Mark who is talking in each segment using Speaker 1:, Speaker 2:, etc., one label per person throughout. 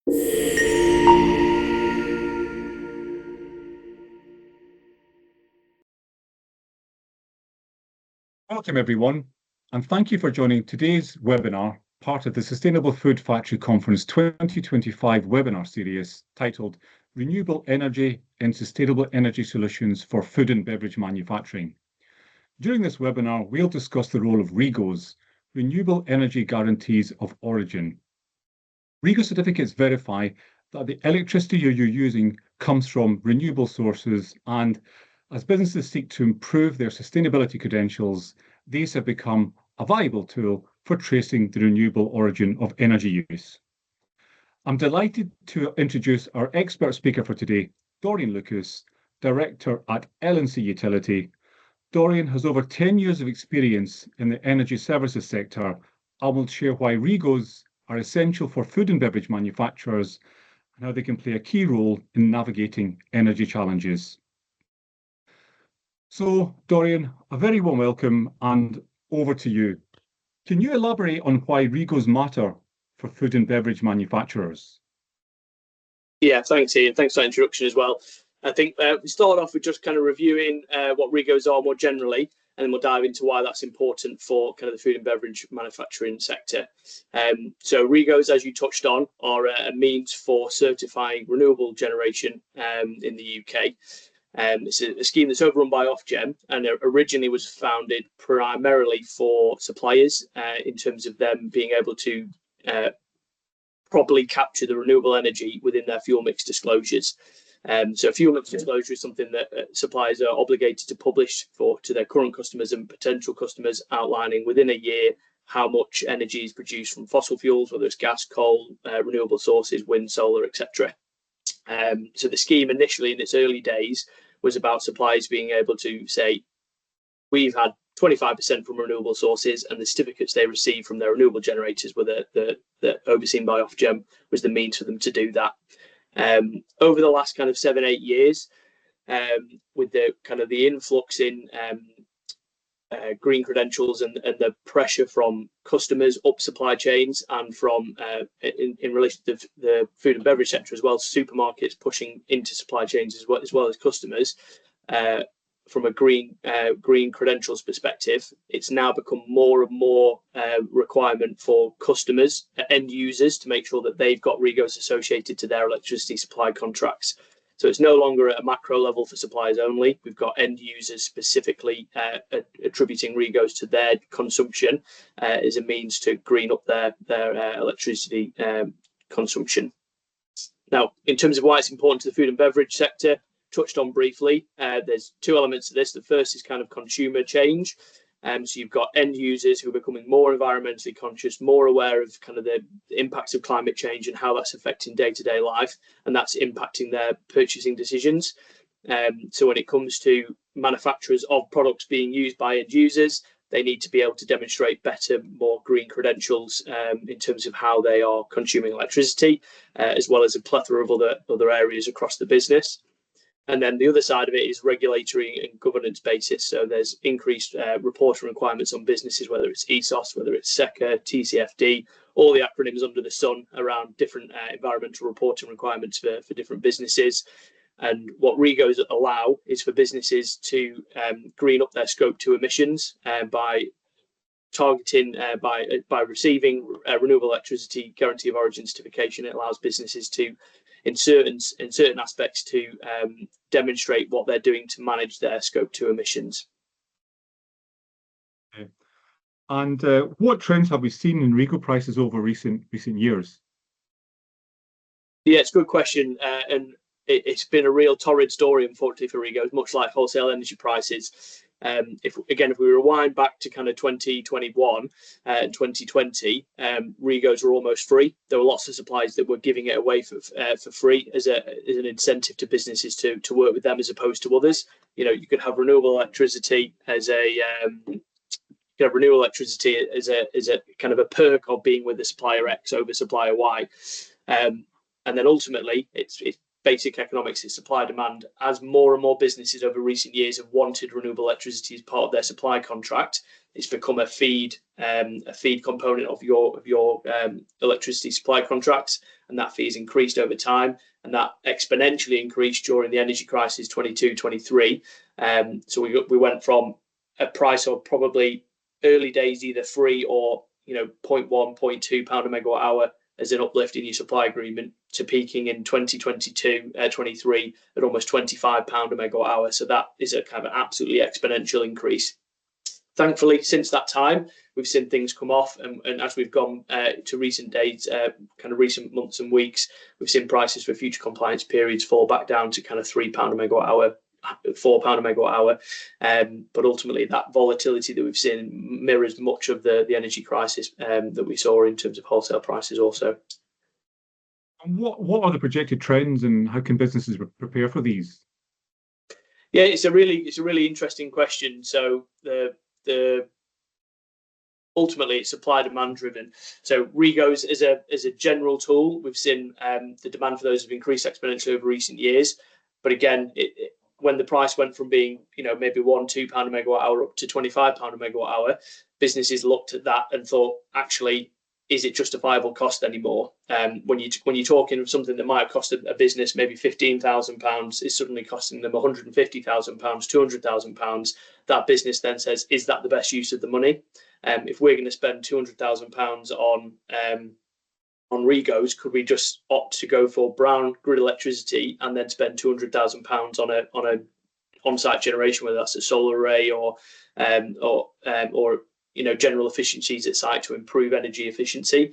Speaker 1: Welcome everyone, and thank you for joining today's webinar, part of the Sustainable Food Factory Conference 2025 webinar series titled Renewable Energy and Sustainable Energy Solutions for Food and Beverage Manufacturing. During this webinar, we'll discuss the role of REGOs, Renewable Energy Guarantees of Origin. REGO certificates verify that the electricity you're using comes from renewable sources, and as businesses seek to improve their sustainability credentials, these have become a valuable tool for tracing the renewable origin of energy use. I'm delighted to introduce our expert speaker for today, Dorian Lucas, Director at L&C Utility. Dorian has over 10 years of experience in the energy services sector and will share why REGOs are essential for food and beverage manufacturers and how they can play a key role in navigating energy challenges. So, Dorian, a very warm welcome and over to you. Can you elaborate on why REGOs matter for food and beverage manufacturers?
Speaker 2: Yeah, thanks, Ian. Thanks for that introduction as well. I think we start off with just kind of reviewing what REGOs are more generally, and then we'll dive into why that's important for kind of the food and beverage manufacturing sector. So REGOs, as you touched on, are a means for certifying renewable generation in the UK. It's a scheme that's overrun by Ofgem, and it originally was founded primarily for suppliers in terms of them being able to properly capture the renewable energy within their fuel mix disclosures. So fuel mix disclosure is something that suppliers are obligated to publish to their current customers and potential customers, outlining within a year how much energy is produced from fossil fuels, whether it's gas, coal, renewable sources, wind, solar, etc. So the scheme initially in its early days was about suppliers being able to say, we've had 25% from renewable sources, and the certificates they receive from their renewable generators were the overseen by Ofgem was the means for them to do that. Over the last kind of 7-8 years, with the kind of the influx in green credentials and the pressure from customers up supply chains, and from in relation to the food and beverage sector as well, supermarkets pushing into supply chains as well as customers, from a green credentials perspective, it's now become more and more requirement for customers, end users, to make sure that they've got REGOs associated to their electricity supply contracts. So it's no longer at a macro level for suppliers only. We've got end users specifically attributing REGOs to their consumption as a means to green up their electricity consumption. Now, in terms of why it's important to the food and beverage sector, touched on briefly, there's two elements to this. The first is kind of consumer change. So you've got end users who are becoming more environmentally conscious, more aware of kind of the impacts of climate change and how that's affecting day-to-day life, and that's impacting their purchasing decisions. So when it comes to manufacturers of products being used by end users, they need to be able to demonstrate better, more green credentials in terms of how they are consuming electricity, as well as a plethora of other areas across the business. And then the other side of it is regulatory and governance basis. So there's increased reporting requirements on businesses, whether it's ESOS, whether it's SECA, TCFD, all the acronyms under the sun around different environmental reporting requirements for different businesses. And what REGOs allow is for businesses to green up their scope 2 emissions by targeting, by receiving renewable electricity guarantee of origin certification. It allows businesses to, in certain aspects, to demonstrate what they're doing to manage their scope 2 emissions.
Speaker 1: Okay. And what trends have we seen in REGO prices over recent years?
Speaker 2: Yeah, it's a good question, and it's been a real torrid story, unfortunately, for REGOs, much like wholesale energy prices. If we rewind back to kind of 2021 and 2020, REGOs were almost free. There were lots of suppliers that were giving it away for free as an incentive to businesses to work with them as opposed to others. You know, you could have renewable electricity as a kind of a perk of being with the supplier X over supplier Y, and then ultimately it's basic economics, it's supply demand. As more and more businesses over recent years have wanted renewable electricity as part of their supply contract, it's become a feed component of your electricity supply contracts, and that fee has increased over time, and that exponentially increased during the energy crisis 22-23. So we went from a price of probably early days either free or 0.1, 0.2 pound a megawatt hour as an uplift in your supply agreement, to peaking in 2022-23 at almost 25 pound a megawatt hour. So that is a kind of an absolutely exponential increase. Thankfully, since that time, we've seen things come off, and as we've gone to recent days, kind of recent months and weeks, we've seen prices for future compliance periods fall back down to kind of £3 a megawatt hour, £4 a megawatt hour. But ultimately, that volatility that we've seen mirrors much of the energy crisis that we saw in terms of wholesale prices also.
Speaker 1: And what are the projected trends, and how can businesses prepare for these?
Speaker 2: Yeah, it's a really interesting question. So ultimately it's supply demand driven. So REGOs as a general tool, we've seen the demand for those have increased exponentially over recent years. But again, when the price went from being maybe £1-2 a megawatt hour up to £25 a megawatt hour, businesses looked at that and thought, actually, is it justifiable cost anymore? When you're talking of something that might have cost a business maybe £15,000, it's suddenly costing them £150,000, £200,000. That business then says, is that the best use of the money? If we're going to spend £200,000 on REGOs, could we just opt to go for brown grid electricity and then spend £200,000 on a on-site generation, whether that's a solar array or general efficiencies at site to improve energy efficiency?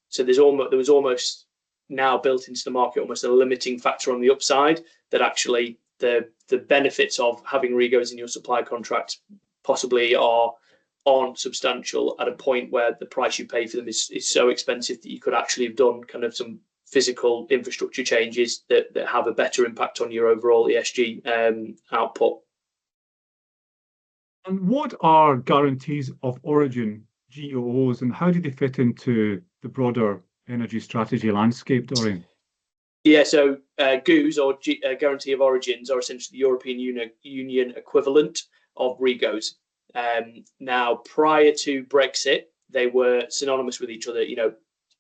Speaker 2: So there was almost now built into the market almost a limiting factor on the upside, that actually the benefits of having REGOs in your supply contract possibly aren't substantial at a point where the price you pay for them is so expensive that you could actually have done kind of some physical infrastructure changes that have a better impact on your overall ESG output.
Speaker 1: And what are guarantees of origin, GOOs, and how do they fit into the broader energy strategy landscape, Dorian?
Speaker 2: Yeah, so GOOs, or guarantee of origins, are essentially the European Union equivalent of REGOs. Now, prior to Brexit, they were synonymous with each other.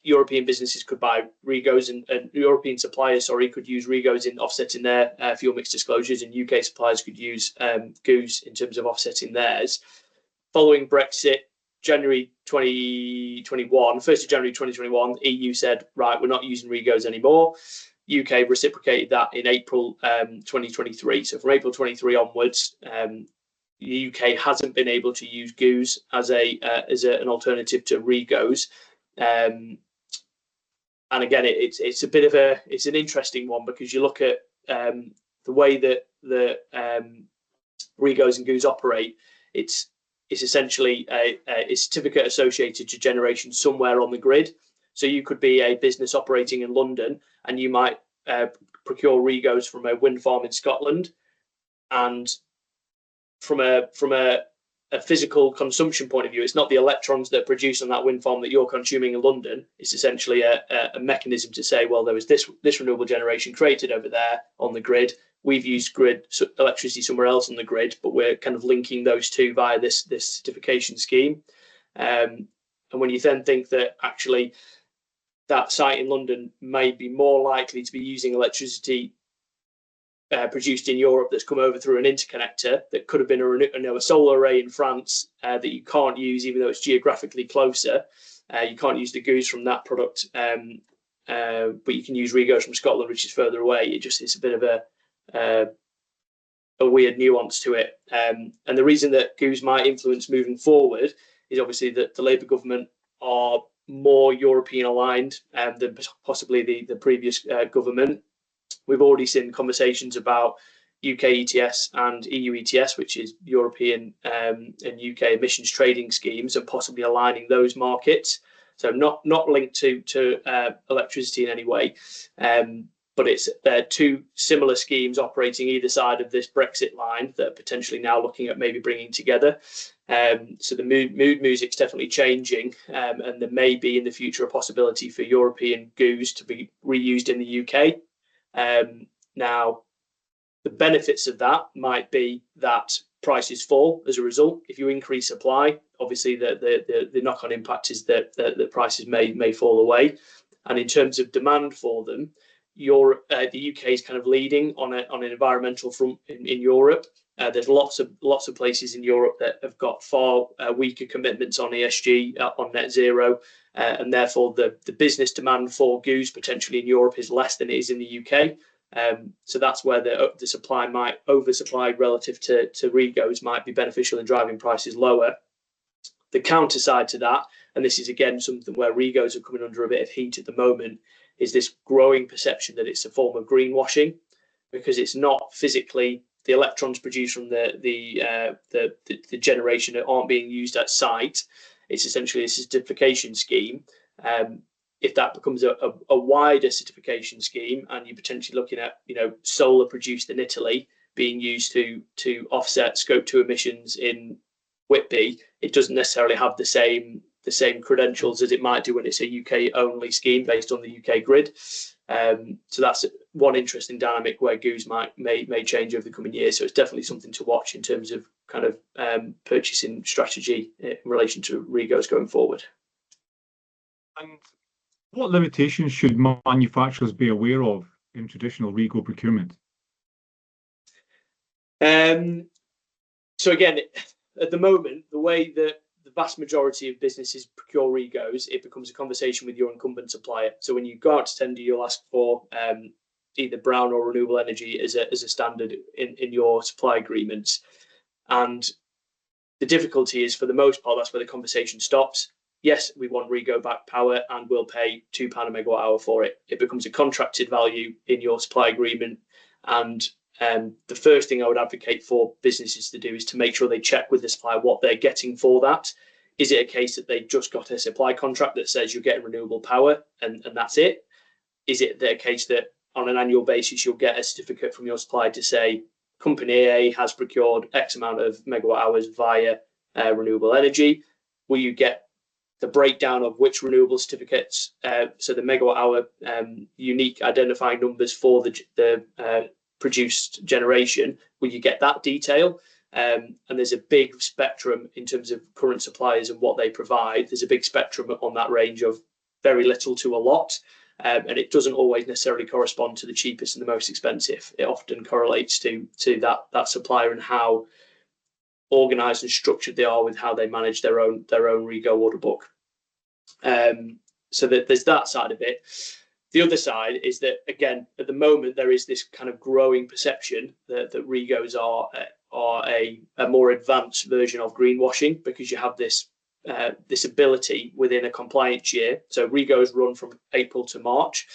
Speaker 2: European businesses could buy REGOs, and European suppliers, could use REGOs in offsetting their fuel mix disclosures, and UK suppliers could use GOOs in terms of offsetting theirs. Following Brexit, January 2021, 1st of January 2021, EU said, right, we're not using REGOs anymore. UK reciprocated that in April 2023. So from April 23 onwards, the UK hasn't been able to use GOOs as an alternative to REGOs. And again, it's a bit of it's an interesting one, because you look at the way that the REGOs and GOOs operate. It's essentially a certificate associated to generation somewhere on the grid. So you could be a business operating in London, and you might procure REGOs from a wind farm in Scotland, and from a physical consumption point of view, it's not the electrons that are produced on that wind farm that you're consuming in London. It's essentially a mechanism to say, well, there was this renewable generation created over there on the grid. We've used grid electricity somewhere else on the grid, but we're kind of linking those two via this certification scheme. And when you then think that actually that site in London may be more likely to be using electricity produced in Europe that's come over through an interconnector that could have been a solar array in France that you can't use, even though it's geographically closer. You can't use the GOOs from that product, but you can use REGOs from Scotland, which is further away. It's a bit of a weird nuance to it. And the reason that GOOs might influence moving forward is obviously that the Labour government are more European aligned than possibly the previous government. We've already seen conversations about UK ETS and EU ETS, which is European and UK emissions trading schemes, and possibly aligning those markets. So not linked to electricity in any way, but they're two similar schemes operating either side of this Brexit line that are potentially now looking at maybe bringing together. So the mood music's definitely changing, and there may be in the future a possibility for European GOOs to be reused in the UK. Now, the benefits of that might be that prices fall as a result. If you increase supply, obviously the knock-on impact is that the prices may fall away. And in terms of demand for them, the UK is kind of leading on an environmental front in Europe. There's lots of places in Europe that have got far weaker commitments on ESG, on net zero, and therefore the business demand for GOOs potentially in Europe is less than it is in the UK. So that's where the supply might oversupply relative to REGOs might be beneficial in driving prices lower. The counter side to that, and this is again something where REGOs are coming under a bit of heat at the moment, is this growing perception that it's a form of greenwashing, because it's not physically the electrons produced from the generation that aren't being used at site. It's essentially a certification scheme. If that becomes a wider certification scheme, and you're potentially looking at solar produced in Italy being used to offset Scope 2 emissions in Whitby, it doesn't necessarily have the same credentials as it might do when it's a UK only scheme based on the UK grid. So that's one interesting dynamic where GOOs may change over the coming years. So it's definitely something to watch in terms of kind of purchasing strategy in relation to REGOs going forward.
Speaker 1: And what limitations should manufacturers be aware of in traditional REGO procurement?
Speaker 2: So again, at the moment, the way that the vast majority of businesses procure REGOs, it becomes a conversation with your incumbent supplier. So when you go out to tender, you'll ask for either brown or renewable energy as a standard in your supply agreements. And the difficulty is, for the most part, that's where the conversation stops. Yes, we want REGO backed power and we'll pay £2 a megawatt hour for it. It becomes a contracted value in your supply agreement. And the first thing I would advocate for businesses to do is to make sure they check with the supplier what they're getting for that. Is it a case that they just got a supply contract that says you're getting renewable power and that's it? Is it the case that on an annual basis you'll get a certificate from your supplier to say company A has procured X amount of megawatt hours via renewable energy? Will you get the breakdown of which renewable certificates, so the megawatt hour unique identifying numbers for the produced generation? Will you get that detail? And there's a big spectrum in terms of current suppliers and what they provide. There's a big spectrum on that range of very little to a lot, and it doesn't always necessarily correspond to the cheapest and the most expensive. It often correlates to that supplier and how organised and structured they are with how they manage their own REGO order book. So that there's that side of it. The other side is that, again, at the moment there is this kind of growing perception that REGOs are a more advanced version of greenwashing, because you have this ability within a compliance year. So REGOs run from April to March.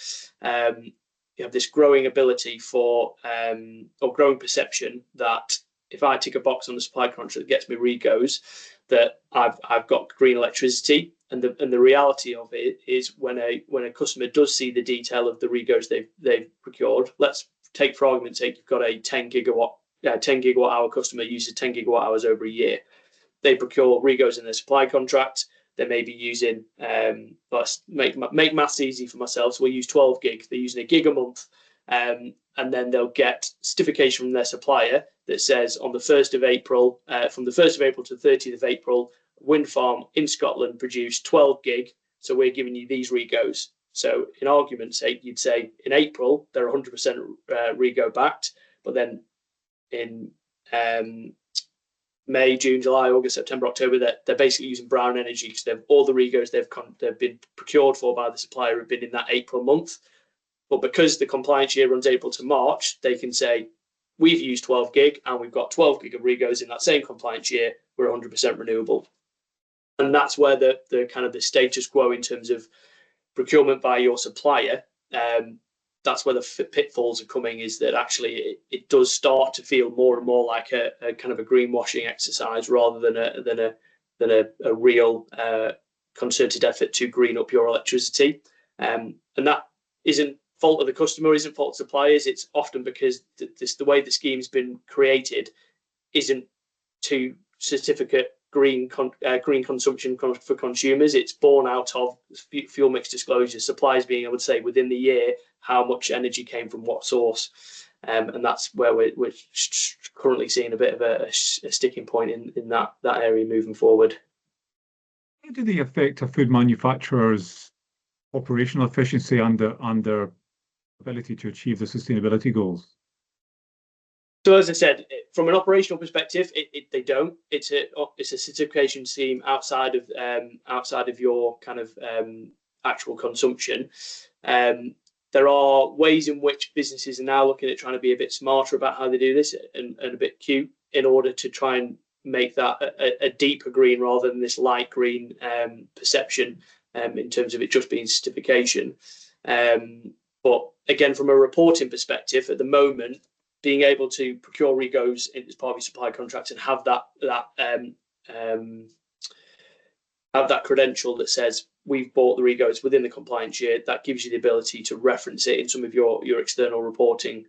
Speaker 2: You have this growing ability or growing perception that if I tick a box on the supply contract that gets me REGOs, that I've got green electricity. And the reality of it is when a customer does see the detail of the REGOs they've procured, let's take for argument's sake, you've got a 10 gigawatt hour customer uses 10 gigawatt hours over a year. They procure REGOs in their supply contract. They may be using, let's make maths easy for myself. So we'll use 12 gig. They're using a gig a month. And then they'll get certification from their supplier that says on the 1st of April, from the 1st of April to the 30th of April, wind farm in Scotland produced 12 gig. So we're giving you these REGOs. So in argument's sake, you'd say in April, they're 100% REGO backed. But then in May, June, July, August, September, October, they're basically using brown energy, because all the REGOs they've been procured for by the supplier have been in that April month. But because the compliance year runs April to March, they can say, we've used 12 gig and we've got 12 gig of REGOs in that same compliance year. We're 100% renewable. And that's where the kind of the status quo in terms of procurement by your supplier, that's where the pitfalls are coming, is that actually it does start to feel more and more like a kind of a greenwashing exercise rather than a real concerted effort to green up your electricity. And that isn't fault of the customer, isn't fault of suppliers. It's often because the way the scheme's been created isn't to certificate green consumption for consumers. It's born out of fuel mix disclosure, suppliers being able to say within the year how much energy came from what source. And that's where we're currently seeing a bit of a sticking point in that area moving forward.
Speaker 1: How do they affect a food manufacturer's operational efficiency and their ability to achieve the sustainability goals?
Speaker 2: So as I said, from an operational perspective, they don't. It's a certification scheme outside of your kind of actual consumption. There are ways in which businesses are now looking at trying to be a bit smarter about how they do this and a bit cute in order to try and make that a deeper green rather than this light green perception in terms of it just being certification. But again, from a reporting perspective, at the moment, being able to procure REGOs as part of your supply contracts and have that credential that says we've bought the REGOs within the compliance year, that gives you the ability to reference it in some of your external reporting.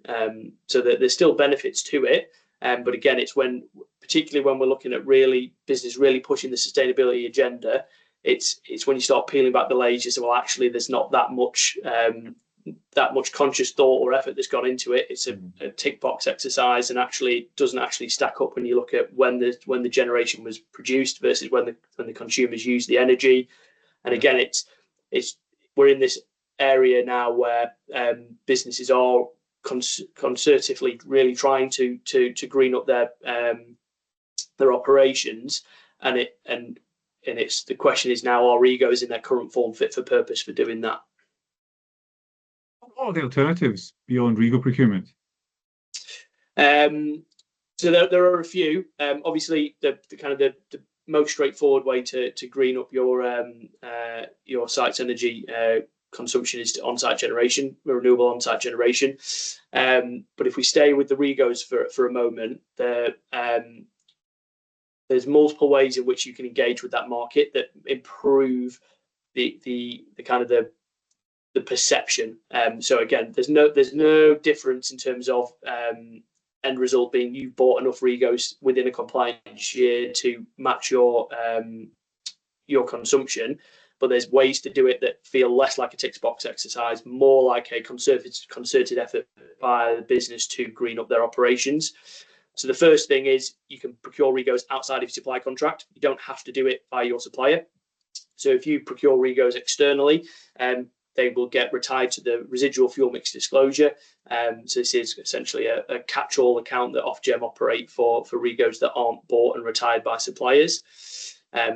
Speaker 2: So that there's still benefits to it. But again, it's particularly when we're looking at business really pushing the sustainability agenda, it's when you start peeling back the layers, you say, well, actually, there's not that much conscious thought or effort that's gone into it. It's a tick box exercise, and actually doesn't actually stack up when you look at when the generation was produced versus when the consumers use the energy. And again, we're in this area now where businesses are concertedly really trying to green up their operations, and it's the question is now, are REGOs in their current form fit for purpose for doing that?
Speaker 1: What are the alternatives beyond REGO procurement?
Speaker 2: So there are a few. Obviously, the most straightforward way to green up your site's energy consumption is on-site generation, renewable on-site generation. But if we stay with the REGOs for a moment, there's multiple ways in which you can engage with that market that improve the perception. So again, there's no difference in terms of end result being you bought enough REGOs within a compliance year to match your consumption, but there's ways to do it that feel less like a tick box exercise, more like a concerted effort by the business to green up their operations. So the first thing is you can procure REGOs outside of your supply contract. You don't have to do it by your supplier. So if you procure REGOs externally, they will get retied to the residual fuel mix disclosure. So this is essentially a catch-all account that Ofgem operate for REGOs that aren't bought and retired by suppliers.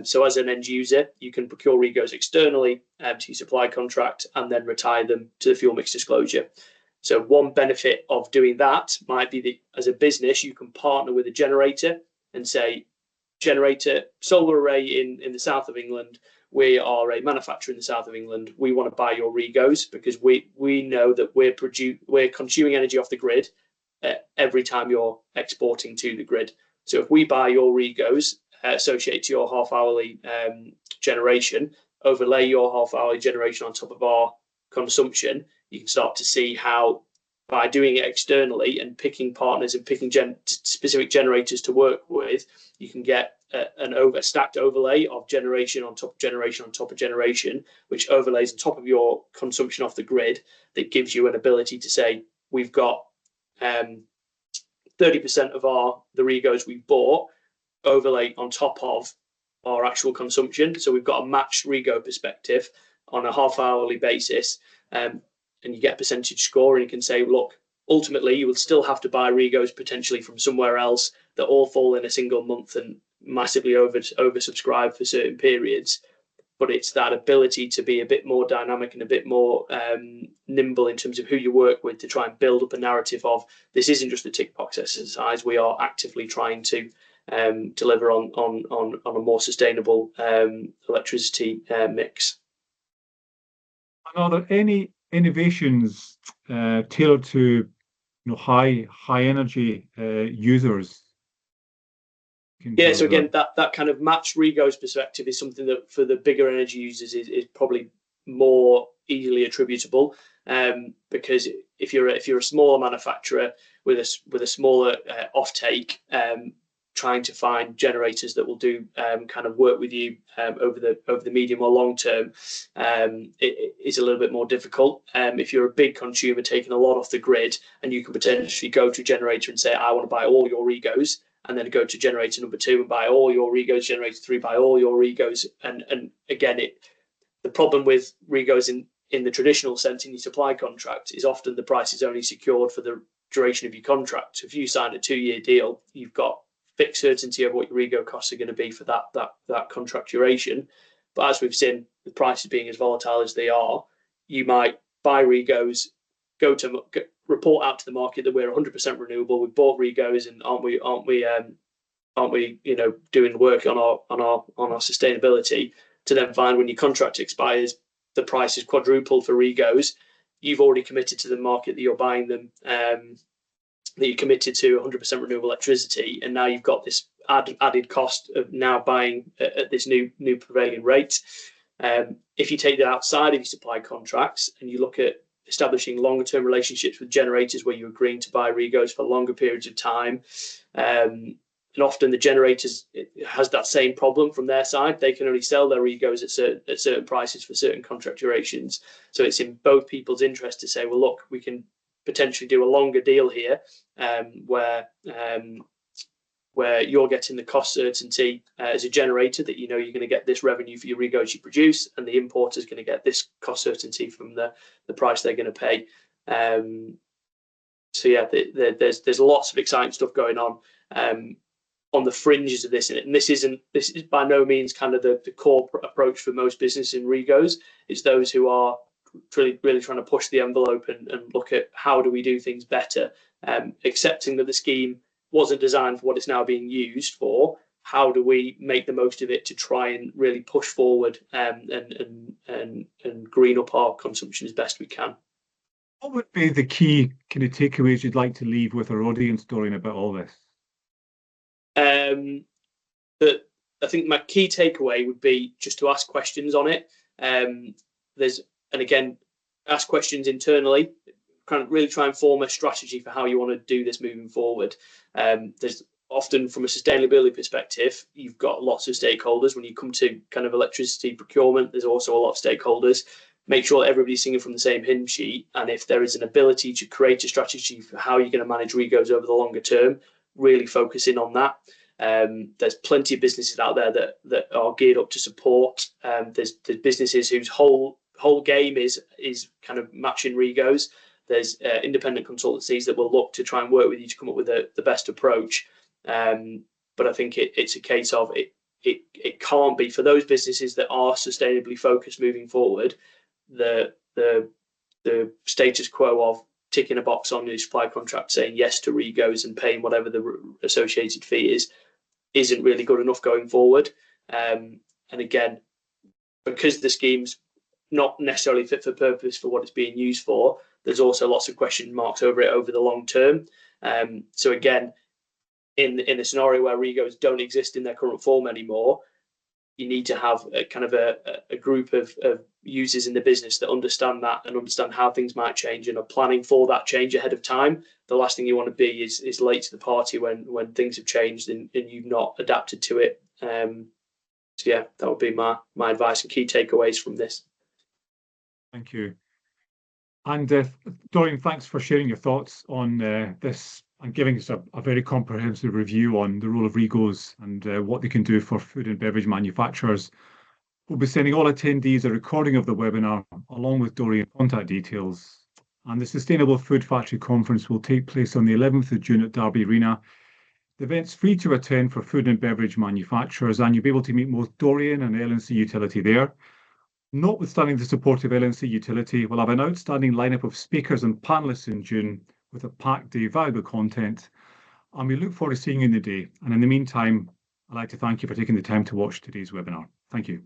Speaker 2: So as an end user, you can procure REGOs externally to your supply contract and then retire them to the fuel mix disclosure. So one benefit of doing that might be that as a business, you can partner with a generator and say, generator, solar array in the south of England. We are a manufacturer in the south of England. We want to buy your REGOs because we know that we're consuming energy off the grid every time you're exporting to the grid. So if we buy your REGOs associated to your half-hourly generation, overlay your half-hourly generation on top of our consumption, you can start to see how by doing it externally and picking partners and picking specific generators to work with, you can get a stacked overlay of generation on top of generation on top of generation, which overlays on top of your consumption off the grid, that gives you an ability to say, we've got 30% of the REGOs we've bought overlay on top of our actual consumption. So we've got a matched REGO perspective on a half-hourly basis. And you get a percentage score, and you can say, look, ultimately, you will still have to buy REGOs potentially from somewhere else that all fall in a single month and massively oversubscribe for certain periods. But it's that ability to be a bit more dynamic and a bit more nimble in terms of who you work with to try and build up a narrative of this isn't just a tick box exercise. We are actively trying to deliver on a more sustainable electricity mix.
Speaker 1: And are there any innovations tailored to high energy users?
Speaker 2: Yeah, so again, that kind of matched REGOs perspective is something that for the bigger energy users is probably more easily attributable, because if you're a smaller manufacturer with a smaller offtake, trying to find generators that will do kind of work with you over the medium or long term it is a little bit more difficult. If you're a big consumer taking a lot off the grid, and you can potentially go to a generator and say, I want to buy all your REGOs, and then go to generator number 2 and buy all your REGOs, generator 3 buy all your REGOs, and again, the problem with REGOs in the traditional sense in your supply contract is often the price is only secured for the duration of your contract. So if you sign a 2-year deal, you've got fixed certainty of what your REGO costs are going to be for that contract duration. But as we've seen, with prices being as volatile as they are, you might buy REGOs, report out to the market that we're 100% renewable. We bought REGOs, and aren't we doing work on our sustainability? To then find when your contract expires, the price is quadrupled for REGOs. You've already committed to the market that you're buying them, that you're committed to 100% renewable electricity, and now you've got this added cost of now buying at this new prevailing rate. If you take that outside of your supply contracts and you look at establishing longer term relationships with generators where you're agreeing to buy REGOs for longer periods of time, and often the generators has that same problem from their side. They can only sell their REGOs at certain prices for certain contract durations. So it's in both people's interest to say, well, look, we can potentially do a longer deal here, where you're getting the cost certainty as a generator that you know you're going to get this revenue for your REGOs you produce, and the importer is going to get this cost certainty from the price they're going to pay. So yeah, there's lots of exciting stuff going on the fringes of this, and this is by no means kind of the core approach for most businesses in REGOs. It's those who are really trying to push the envelope and look at how do we do things better, accepting that the scheme wasn't designed for what it's now being used for. How do we make the most of it to try and really push forward and green up our consumption as best we can?
Speaker 1: What would be the key kind of takeaways you'd like to leave with our audience, Dorian, about all this?
Speaker 2: But I think my key takeaway would be just to ask questions on it. And again, ask questions internally, kind of really try and form a strategy for how you want to do this moving forward. There's often, from a sustainability perspective, you've got lots of stakeholders. When you come to kind of electricity procurement, there's also a lot of stakeholders. Make sure everybody's singing from the same hymn sheet. And if there is an ability to create a strategy for how you're going to manage REGOs over the longer term, really focus in on that. There's plenty of businesses out there that are geared up to support. There's businesses whose whole game is kind of matching REGOs. There's independent consultancies that will look to try and work with you to come up with the best approach. But I think it's a case of it can't be, for those businesses that are sustainably focused moving forward, the status quo of ticking a box on your supply contract saying yes to REGOs and paying whatever the associated fee isn't really good enough going forward. And again, because the scheme's not necessarily fit for purpose for what it's being used for, there's also lots of question marks over it over the long term. So again, in a scenario where REGOs don't exist in their current form anymore, you need to have a kind of a group of users in the business that understand that and understand how things might change and are planning for that change ahead of time. The last thing you want to be is late to the party when things have changed and you've not adapted to it. So yeah, that would be my advice and key takeaways from this.
Speaker 1: Thank you. And Dorian, thanks for sharing your thoughts on this and giving us a very comprehensive review on the role of REGOs and what they can do for food and beverage manufacturers. We'll be sending all attendees a recording of the webinar along with Dorian's contact details. And the Sustainable Food Factory Conference will take place on the 11th of June at Derby Arena. The event's free to attend for food and beverage manufacturers, and you'll be able to meet both Dorian and L&C Utility there. Notwithstanding the support of L&C Utility, we'll have an outstanding lineup of speakers and panelists in June with a packed day of valuable content, and we look forward to seeing you in the day. And in the meantime, I'd like to thank you for taking the time to watch today's webinar. Thank you.